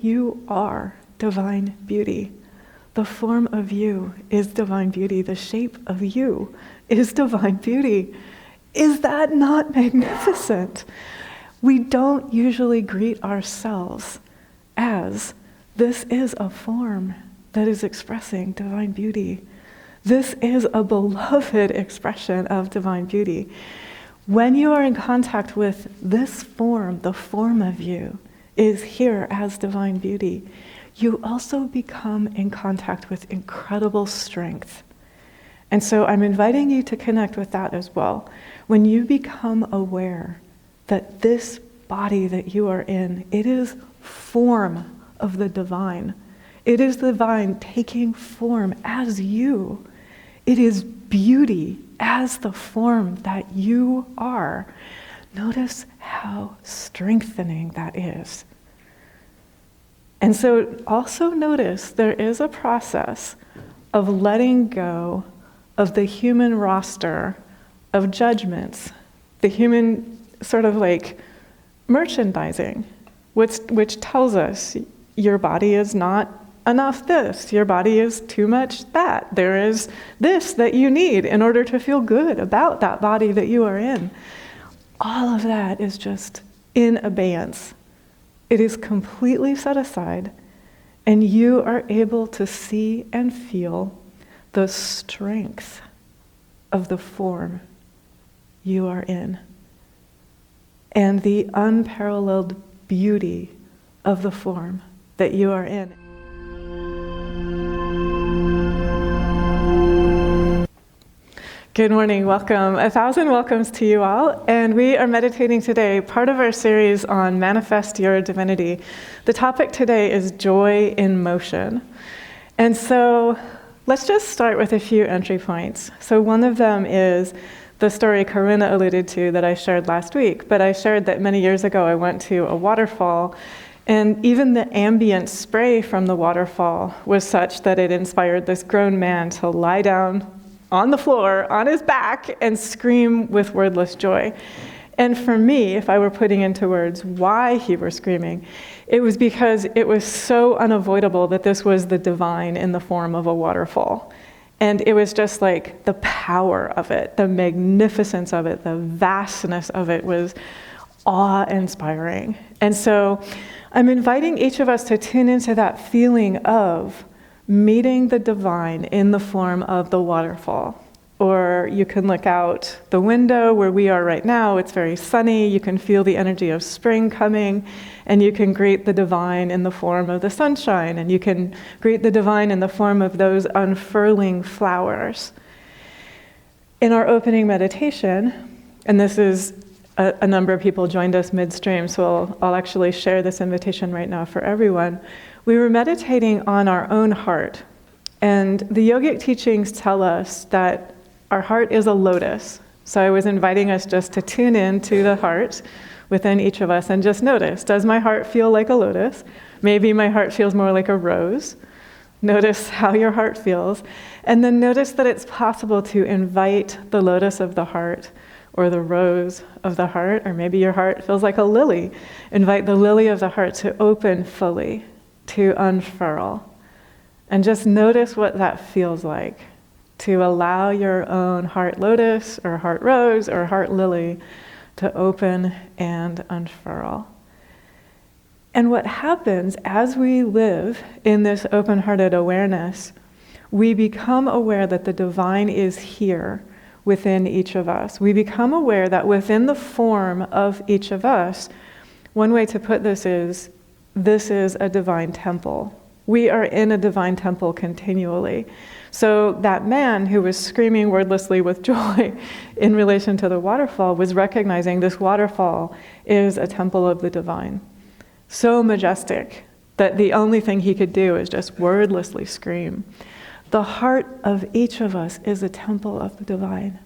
You are divine beauty. The form of you is divine beauty. The shape of you is divine beauty. Is that not magnificent? We don't usually greet ourselves as this is a form that is expressing divine beauty. This is a beloved expression of divine beauty. When you are in contact with this form, the form of you is here as divine beauty, you also become in contact with incredible strength. And so I'm inviting you to connect with that as well. When you become aware that this body that you are in, it is form of the divine. It is the divine taking form as you. It is beauty as the form that you are. Notice how strengthening that is. And so also notice there is a process of letting go of the human roster of judgments, the human sort of like merchandising, which tells us your body is not enough this, your body is too much that, there is this that you need in order to feel good about that body that you are in. All of that is just in abeyance. It is completely set aside, and you are able to see and feel the strength of the form you are in, and the unparalleled beauty of the form that you are in. Good morning, welcome. 1,000 welcomes to you all. And we are meditating today, part of our series on Manifest Your Divinity. The topic today is joy in motion. And so let's just start with a few entry points. So one of them is the story Karuna alluded to that I shared last week. But I shared that many years ago I went to a waterfall, and even the ambient spray from the waterfall was such that it inspired this grown man to lie down on the floor, on his back, and scream with wordless joy. And for me, if I were putting into words why he was screaming, it was because it was so unavoidable that this was the divine in the form of a waterfall. And it was just like the power of it, the magnificence of it, the vastness of it was awe-inspiring. And so I'm inviting each of us to tune into that feeling of meeting the divine in the form of the waterfall. Or you can look out the window where we are right now. It's very sunny. You can feel the energy of spring coming, and you can greet the divine in the form of the sunshine, and you can greet the divine in the form of those unfurling flowers. In our opening meditation, and this is a number of people joined us midstream, so I'll actually share this invitation right now for everyone. We were meditating on our own heart, and the yogic teachings tell us that our heart is a lotus. So I was inviting us just to tune in to the heart within each of us and just notice, does my heart feel like a lotus? Maybe my heart feels more like a rose. Notice how your heart feels, and then notice that it's possible to invite the lotus of the heart or the rose of the heart, or maybe your heart feels like a lily. Invite the lily of the heart to open fully, to unfurl. And just notice what that feels like, to allow your own heart lotus or heart rose or heart lily to open and unfurl. And what happens as we live in this open-hearted awareness, we become aware that the divine is here within each of us. We become aware that within the form of each of us, one way to put this is a divine temple. We are in a divine temple continually. So that man who was screaming wordlessly with joy in relation to the waterfall was recognizing this waterfall is a temple of the divine. So majestic that the only thing he could do is just wordlessly scream. The heart of each of us is a temple of the divine.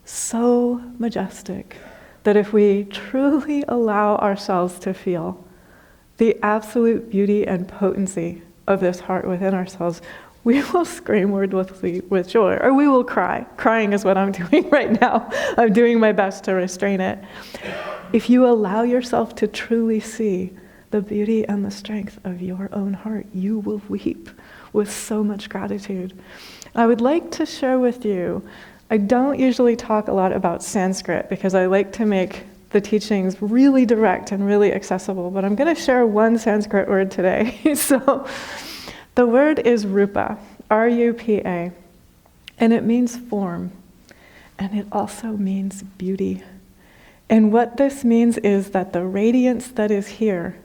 So majestic that if we truly allow ourselves to feel the absolute beauty and potency of this heart within ourselves, we will scream wordlessly with joy, or we will cry. Crying is what I'm doing right now. I'm doing my best to restrain it. If you allow yourself to truly see the beauty and the strength of your own heart. You will weep with so much gratitude. I would like to share with you, I don't usually talk a lot about Sanskrit because I like to make the teachings really direct and really accessible, but I'm going to share one Sanskrit word today. So the word is rupa, R-U-P-A, and it means form, and it also means beauty. And what this means is that the radiance that is here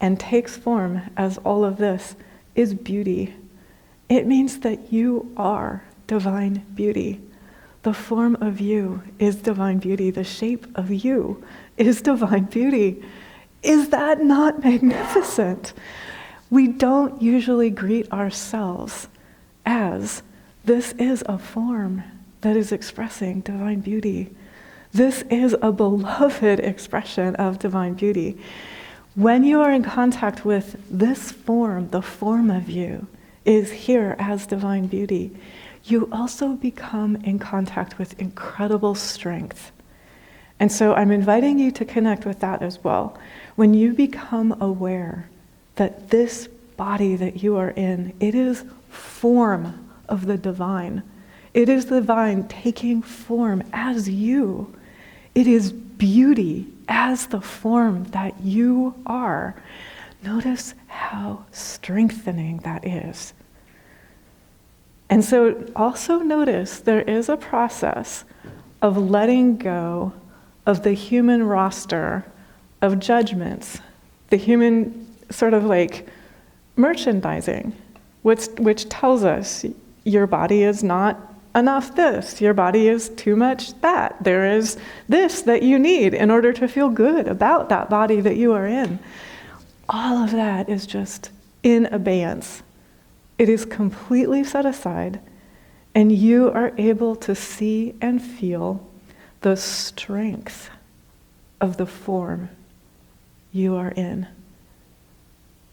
and takes form as all of this is beauty. It means that you are divine beauty. The form of you is divine beauty. The shape of you is divine beauty. Is that not magnificent? We don't usually greet ourselves as this is a form that is expressing divine beauty. This is a beloved expression of divine beauty. When you are in contact with this form, the form of you is here as divine beauty, you also become in contact with incredible strength. And so I'm inviting you to connect with that as well. When you become aware that this body that you are in, it is form of the divine. It is the divine taking form as you. It is beauty as the form that you are. Notice how strengthening that is. And so also notice there is a process of letting go of the human roster of judgments, the human sort of like merchandising, which tells us your body is not enough this, your body is too much that, there is this that you need in order to feel good about that body that you are in. All of that is just in abeyance. It is completely set aside, and you are able to see and feel the strength of the form you are in,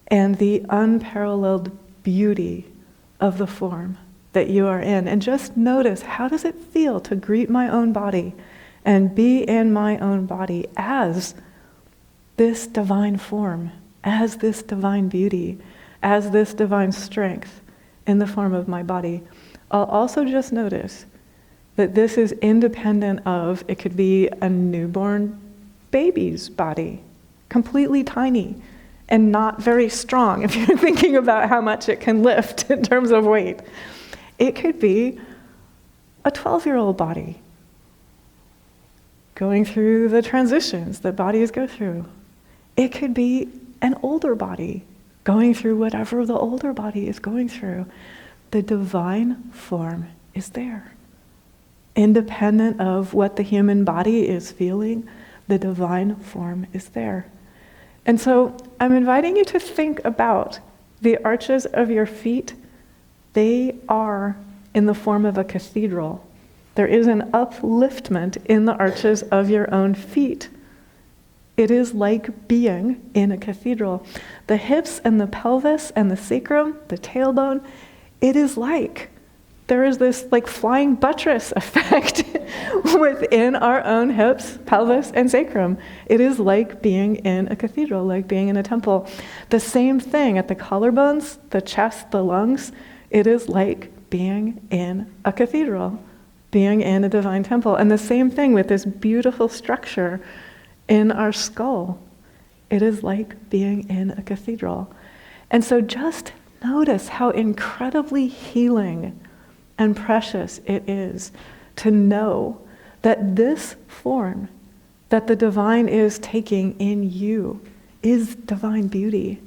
and the unparalleled beauty of the form that you are in. And just notice, how does it feel to greet my own body and be in my own body as this divine form, as this divine beauty, as this divine strength in the form of my body. I'll also just notice that this is independent of, it could be a newborn baby's body, completely tiny and not very strong if you're thinking about how much it can lift in terms of weight. It could be a 12-year-old body going through the transitions that bodies go through. It could be an older body going through whatever the older body is going through. The divine form is there. Independent of what the human body is feeling, the divine form is there. And so I'm inviting you to think about the arches of your feet. They are in the form of a cathedral. There is an upliftment in the arches of your own feet. It is like being in a cathedral. The hips and the pelvis and the sacrum, the tailbone, it is like there is this like flying buttress effect within our own hips, pelvis, and sacrum. It is like being in a cathedral, like being in a temple. The same thing at the collarbones, the chest, the lungs. It is like being in a cathedral, being in a divine temple. And the same thing with this beautiful structure in our skull. It is like being in a cathedral. And so just notice how incredibly healing and precious it is to know that this form that the divine is taking in you is divine beauty.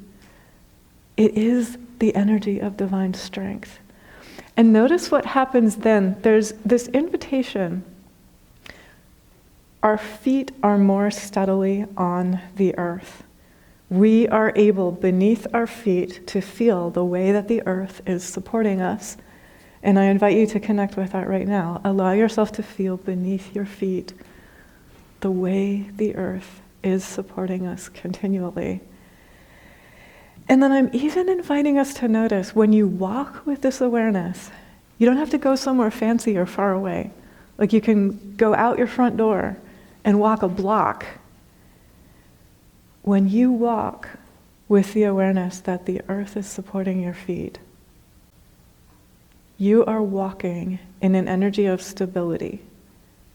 It is the energy of divine strength. And notice what happens then. There's this invitation. Our feet are more steadily on the earth. We are able, beneath our feet, to feel the way that the earth is supporting us. And I invite you to connect with that right now. Allow yourself to feel beneath your feet the way the earth is supporting us continually. And then I'm even inviting us to notice when you walk with this awareness, you don't have to go somewhere fancy or far away. Like you can go out your front door and walk a block. When you walk, with the awareness that the earth is supporting your feet. You are walking in an energy of stability,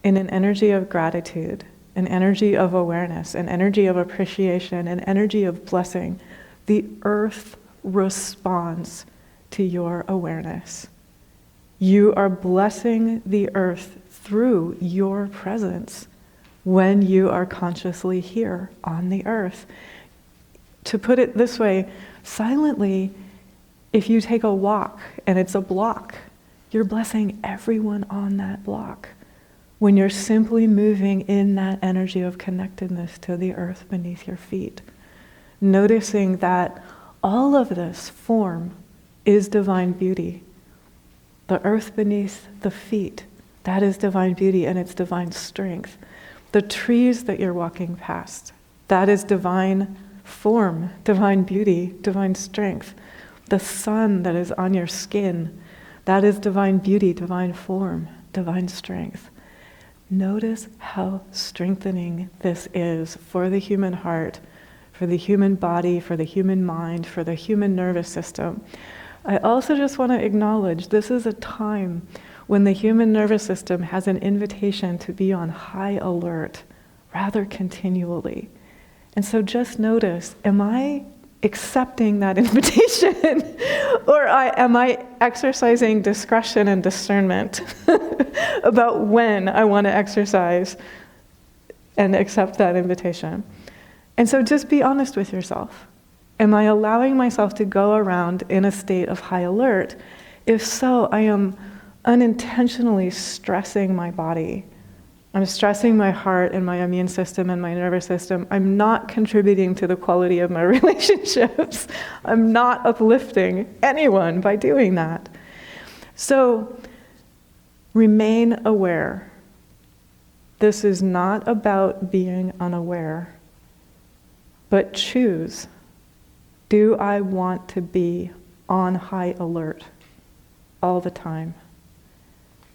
in an energy of gratitude, an energy of awareness, an energy of appreciation, an energy of blessing. The earth responds to your awareness. You are blessing the earth through your presence when you are consciously here on the earth. To put it this way, silently, if you take a walk and it's a block, you're blessing everyone on that block when you're simply moving in that energy of connectedness to the earth beneath your feet. Noticing that all of this form is divine beauty. The earth beneath the feet, that is divine beauty and it's divine strength. The trees that you're walking past, that is divine form, divine beauty, divine strength. The sun that is on your skin, that is divine beauty, divine form, divine strength. Notice how strengthening this is for the human heart, for the human body, for the human mind, for the human nervous system. I also just want to acknowledge this is a time when the human nervous system has an invitation to be on high alert rather continually. And so just notice, am I accepting that invitation or am I exercising discretion and discernment about when I want to exercise and accept that invitation? And so just be honest with yourself. Am I allowing myself to go around in a state of high alert? If so, I am unintentionally stressing my body. I'm stressing my heart and my immune system and my nervous system. I'm not contributing to the quality of my relationships. I'm not uplifting anyone by doing that. So remain aware. This is not about being unaware, but choose. Do I want to be on high alert all the time?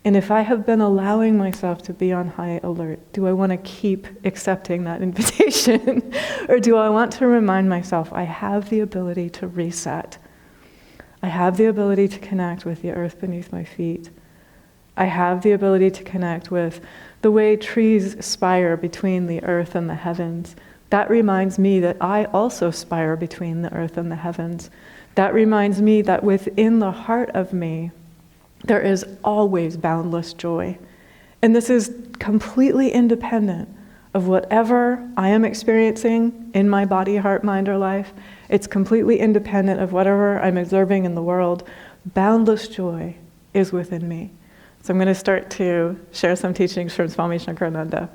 And if I have been allowing myself to be on high alert, do I want to keep accepting that invitation? Or do I want to remind myself I have the ability to reset? I have the ability to connect with the earth beneath my feet. I have the ability to connect with the way trees spire between the earth and the heavens. That reminds me that I also spire between the earth and the heavens. That reminds me that within the heart of me, there is always boundless joy. And this is completely independent of whatever I am experiencing in my body, heart, mind, or life. It's completely independent of whatever I'm observing in the world. Boundless joy is within me. So I'm going to start to share some teachings from Swami Nityananda.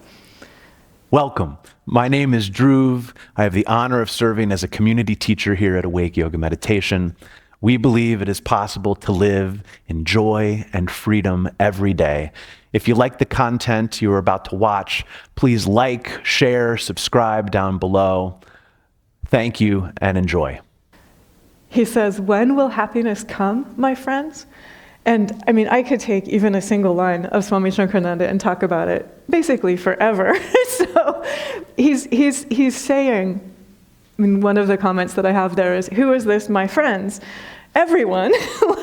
Welcome. My name is Dhruv. I have the honor of serving as a community teacher here at Awake Yoga Meditation. We believe it is possible to live in joy and freedom every day. If you like the content you are about to watch, please like, share, subscribe down below. Thank you and enjoy. He says, when will happiness come, my friends? And I mean, I could take even a single line of Swami Nityananda and talk about it basically forever. So he's saying, I mean, one of the comments that I have there is, who is this, my friends? Everyone,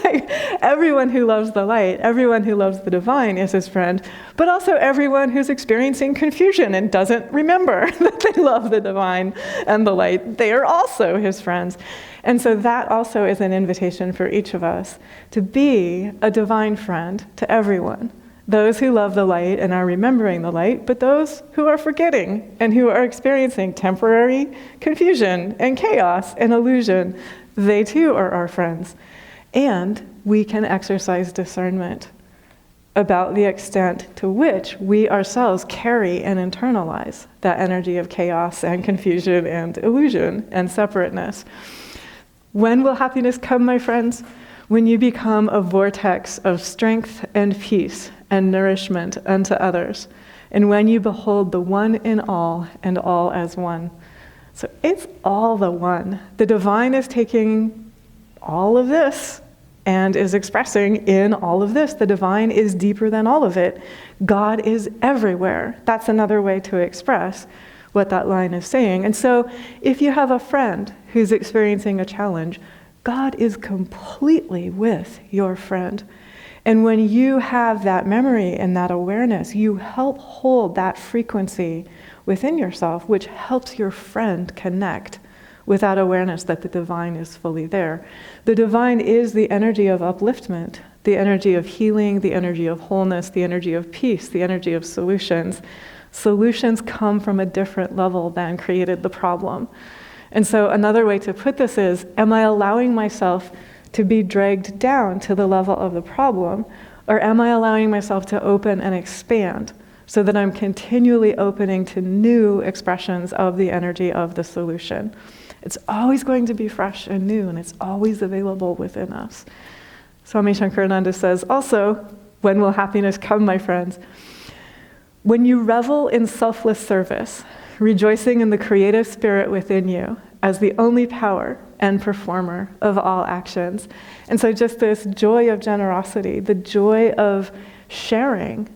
like everyone who loves the light, everyone who loves the divine is his friend, but also everyone who's experiencing confusion and doesn't remember that they love the divine and the light. They are also his friends. And so that also is an invitation for each of us to be a divine friend to everyone. Those who love the light and are remembering the light, but those who are forgetting and who are experiencing temporary confusion and chaos and illusion, they too are our friends. And we can exercise discernment about the extent to which we ourselves carry and internalize that energy of chaos and confusion and illusion and separateness. When will happiness come, my friends? When you become a vortex of strength and peace and nourishment unto others, and when you behold the one in all and all as one. So it's all the one. The divine is taking all of this and is expressing in all of this. The divine is deeper than all of it. God is everywhere. That's another way to express what that line is saying. And so if you have a friend who's experiencing a challenge, God is completely with your friend. And when you have that memory and that awareness, you help hold that frequency within yourself, which helps your friend connect with that awareness that the divine is fully there. The divine is the energy of upliftment, the energy of healing, the energy of wholeness, the energy of peace, the energy of solutions. Solutions come from a different level than created the problem. And so another way to put this is, am I allowing myself to be dragged down to the level of the problem, or am I allowing myself to open and expand so that I'm continually opening to new expressions of the energy of the solution? It's always going to be fresh and new, and it's always available within us. Swami Nityananda says, also, when will happiness come, my friends? When you revel in selfless service, rejoicing in the creative spirit within you as the only power and performer of all actions. And so just this joy of generosity, the joy of sharing,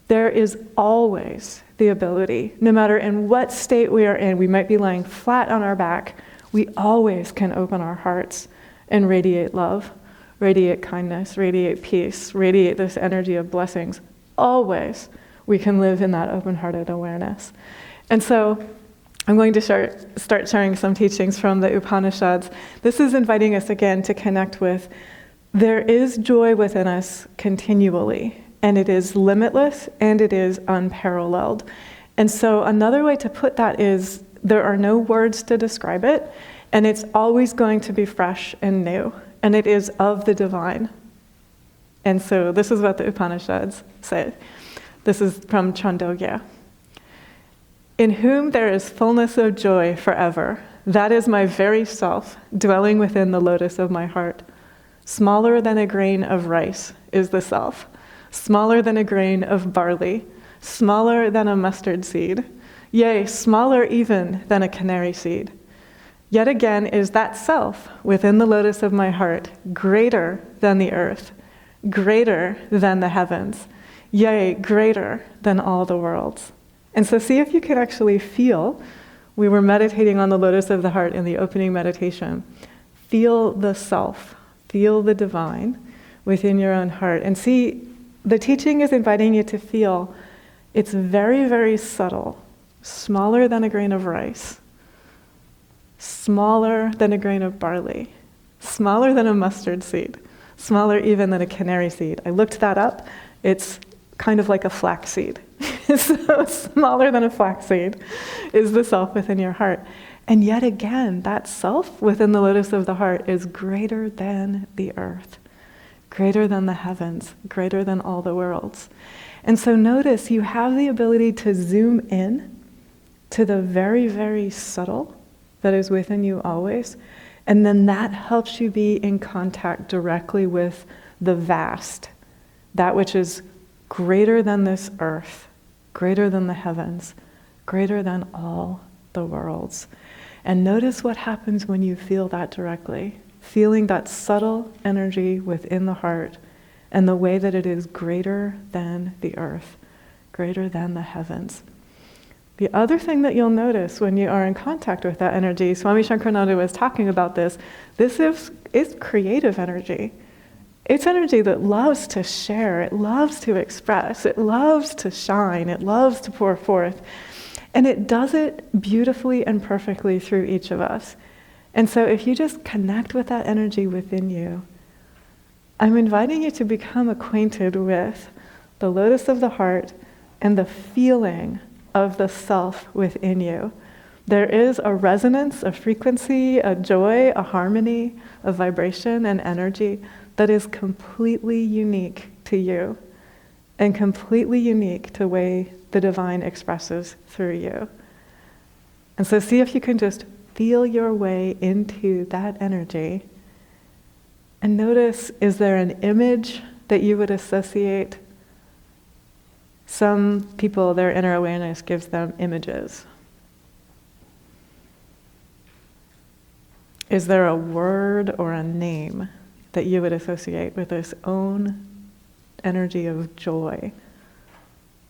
there is always the ability, no matter in what state we are in, we might be lying flat on our back, we always can open our hearts and radiate love, radiate kindness, radiate peace, radiate this energy of blessings. Always we can live in that open-hearted awareness. And so I'm going to start sharing some teachings from the Upanishads. This is inviting us again to connect with, there is joy within us continually, and it is limitless, and it is unparalleled. And so another way to put that is, there are no words to describe it, and it's always going to be fresh and new, and it is of the divine. And so this is what the Upanishads say. This is from Chandogya. In whom there is fullness of joy forever, that is my very self, dwelling within the lotus of my heart. Smaller than a grain of rice is the self, smaller than a grain of barley, smaller than a mustard seed, yea, smaller even than a canary seed. Yet again is that self within the lotus of my heart greater than the earth, greater than the heavens, yea, greater than all the worlds. And so see if you can actually feel, we were meditating on the lotus of the heart in the opening meditation, feel the self, feel the divine within your own heart. And see, the teaching is inviting you to feel it's very, very subtle, smaller than a grain of rice, smaller than a grain of barley, smaller than a mustard seed, smaller even than a canary seed. I looked that up. It's kind of like a flax seed. So smaller than a flax seed is the self within your heart. And yet again, that self within the lotus of the heart is greater than the earth, greater than the heavens, greater than all the worlds. And so notice you have the ability to zoom in to the very, very subtle that is within you always. And then that helps you be in contact directly with the vast, that which is greater than this earth, greater than the heavens, greater than all the worlds. And notice what happens when you feel that directly, feeling that subtle energy within the heart and the way that it is greater than the earth, greater than the heavens. The other thing that you'll notice when you are in contact with that energy, Swami Nityananda was talking about this is creative energy. It's energy that loves to share, it loves to express, it loves to shine, it loves to pour forth. And it does it beautifully and perfectly through each of us. And so if you just connect with that energy within you, I'm inviting you to become acquainted with the lotus of the heart and the feeling of the self within you. There is a resonance, a frequency, a joy, a harmony, a vibration, and energy that is completely unique to you and completely unique to the way the divine expresses through you. And so see if you can just feel your way into that energy and notice, is there an image that you would associate? Some people, their inner awareness gives them images. Is there a word or a name that you would associate with this own energy of joy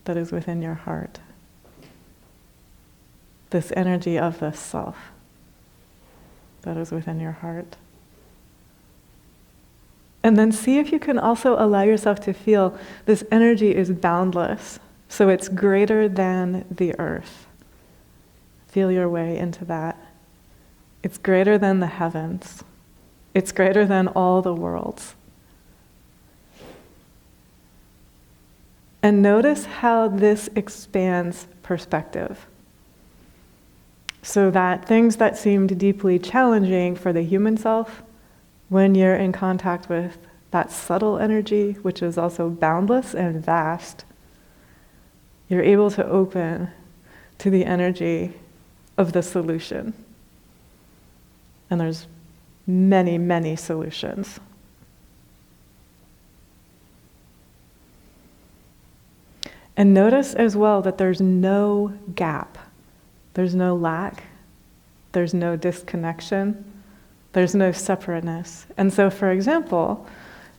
that is within your heart? this energy of the self that is within your heart. And then see if you can also allow yourself to feel this energy is boundless, so it's greater than the earth. Feel your way into that. It's greater than the heavens. It's greater than all the worlds. And notice how this expands perspective. So that things that seemed deeply challenging for the human self, when you're in contact with that subtle energy, which is also boundless and vast, you're able to open to the energy of the solution. And there's many, many solutions. And notice as well that there's no gap. There's no lack. There's no disconnection. There's no separateness. And so, for example,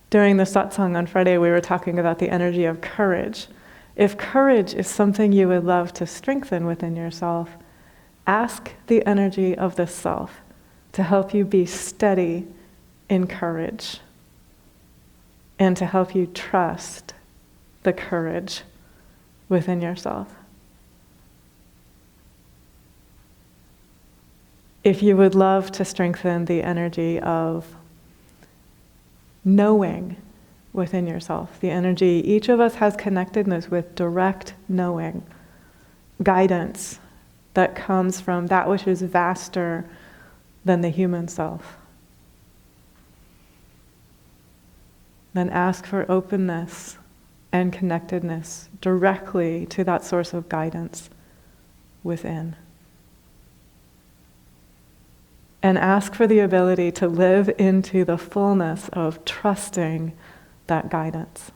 during the satsang on Friday, we were talking about the energy of courage. If courage is something you would love to strengthen within yourself, ask the energy of the self to help you be steady in courage and to help you trust the courage within yourself. If you would love to strengthen the energy of knowing within yourself, the energy, each of us has connectedness with direct knowing, guidance that comes from that which is vaster than the human self. Then ask for openness and connectedness directly to that source of guidance within. And ask for the ability to live into the fullness of trusting that guidance.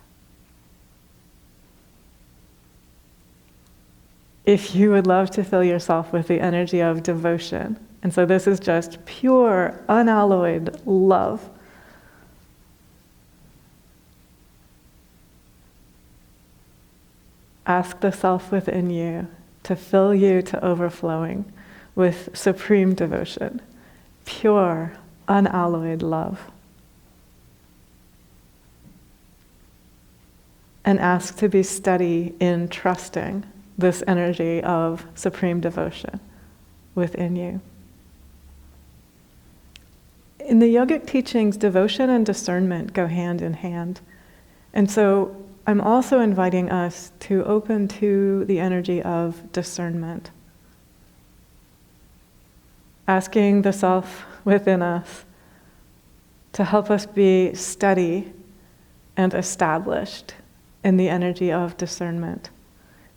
If you would love to fill yourself with the energy of devotion, and so this is just pure, unalloyed love, ask the self within you to fill you to overflowing with supreme devotion, pure, unalloyed love. And ask to be steady in trusting this energy of supreme devotion within you. In the yogic teachings, devotion and discernment go hand in hand. And so I'm also inviting us to open to the energy of discernment. Asking the self within us to help us be steady and established in the energy of discernment.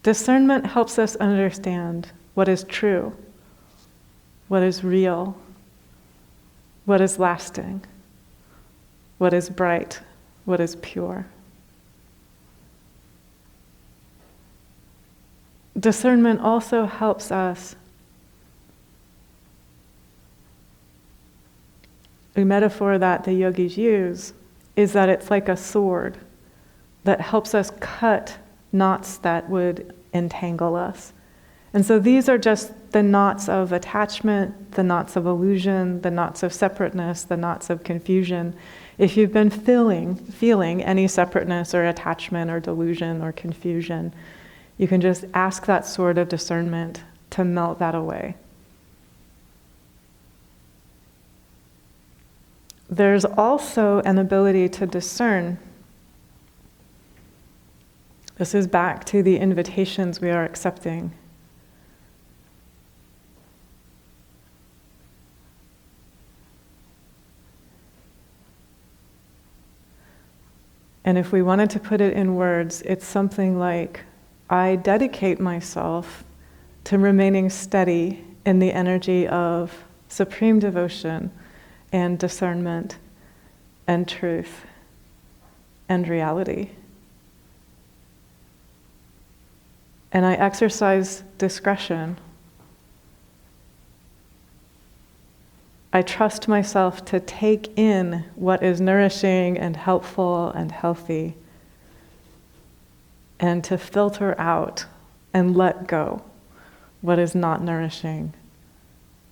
Discernment helps us understand what is true, what is real, what is lasting, what is bright, what is pure. Discernment also helps us. A metaphor that the yogis use is that it's like a sword that helps us cut knots that would entangle us. And so these are just the knots of attachment, the knots of illusion, the knots of separateness, the knots of confusion. If you've been feeling any separateness or attachment or delusion or confusion, you can just ask that sword of discernment to melt that away. There's also an ability to discern. This is back to the invitations we are accepting. And if we wanted to put it in words, it's something like, I dedicate myself to remaining steady in the energy of supreme devotion and discernment and truth and reality. And I exercise discretion. I trust myself to take in what is nourishing and helpful and healthy, and to filter out and let go what is not nourishing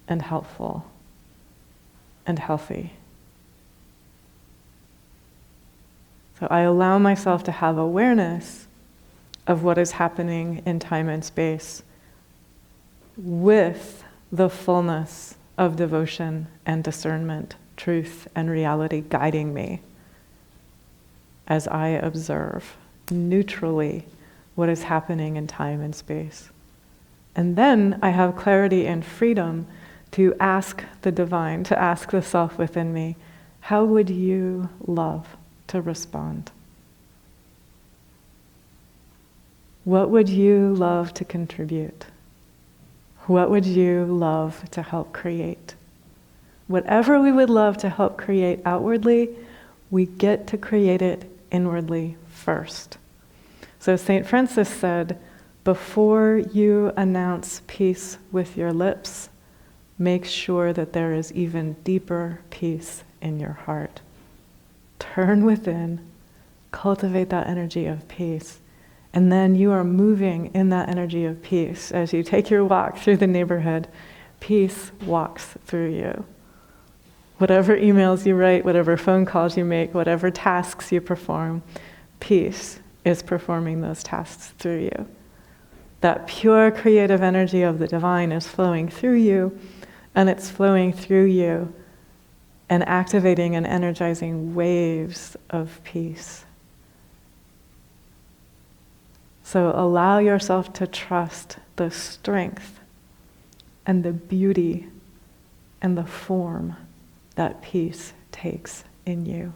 and helpful and healthy. So I allow myself to have awareness of what is happening in time and space with the fullness of devotion and discernment, truth and reality guiding me as I observe neutrally what is happening in time and space. And then I have clarity and freedom to ask the divine, to ask the self within me, how would you love to respond? What would you love to contribute? What would you love to help create? Whatever we would love to help create outwardly, we get to create it inwardly first. So St. Francis said, before you announce peace with your lips, make sure that there is even deeper peace in your heart. Turn within, cultivate that energy of peace, and then you are moving in that energy of peace. As you take your walk through the neighborhood, peace walks through you. Whatever emails you write, whatever phone calls you make, whatever tasks you perform, peace is performing those tasks through you. That pure creative energy of the divine is flowing through you, and it's flowing through you and activating and energizing waves of peace. So allow yourself to trust the strength and the beauty and the form that peace takes in you.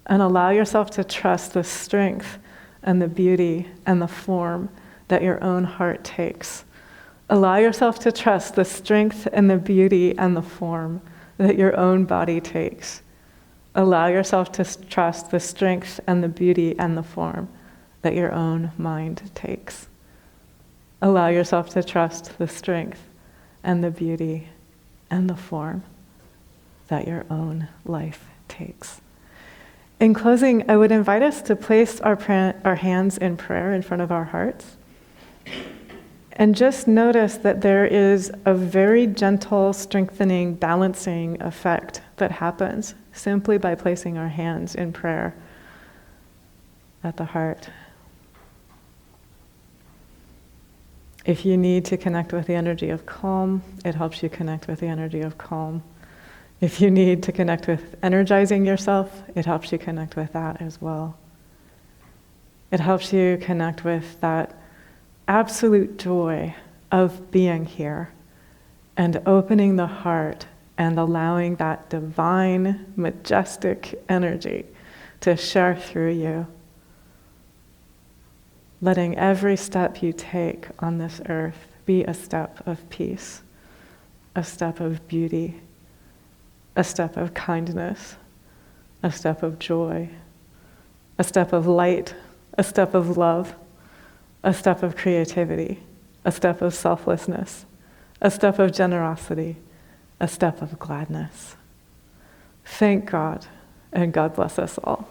And allow yourself to trust the strength and the beauty and the form that your own heart takes. Allow yourself to trust the strength and the beauty and the form that your own body takes. Allow yourself to trust the strength and the beauty and the form that your own mind takes. Allow yourself to trust the strength and the beauty and the form that your own life takes. In closing, I would invite us to place our hands in prayer in front of our hearts. And just notice that there is a very gentle, strengthening, balancing effect that happens simply by placing our hands in prayer at the heart. If you need to connect with the energy of calm, it helps you connect with the energy of calm. If you need to connect with energizing yourself, it helps you connect with that as well. It helps you connect with that absolute joy of being here and opening the heart and allowing that divine, majestic energy to share through you. Letting every step you take on this earth be a step of peace, a step of beauty, a step of kindness, a step of joy, a step of light, a step of love, a step of creativity, a step of selflessness, a step of generosity, a step of gladness. Thank God, and God bless us all.